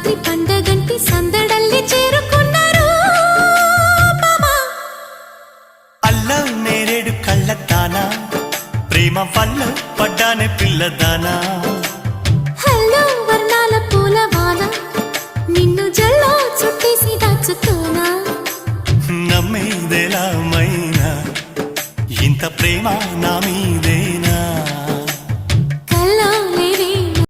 సంక్రాంతి పండగంటి సందడల్లి చేరుకున్నారు అల్లం నేరేడు కళ్ళదానా ప్రేమ వల్ల పడ్డానే పిల్లదానా హల్లో వర్ణాల పూలవాన నిన్ను జల్లో చుట్టేసి దాచుకోనా నమ్మేదెలా మైనా ఇంత ప్రేమ నా మీదే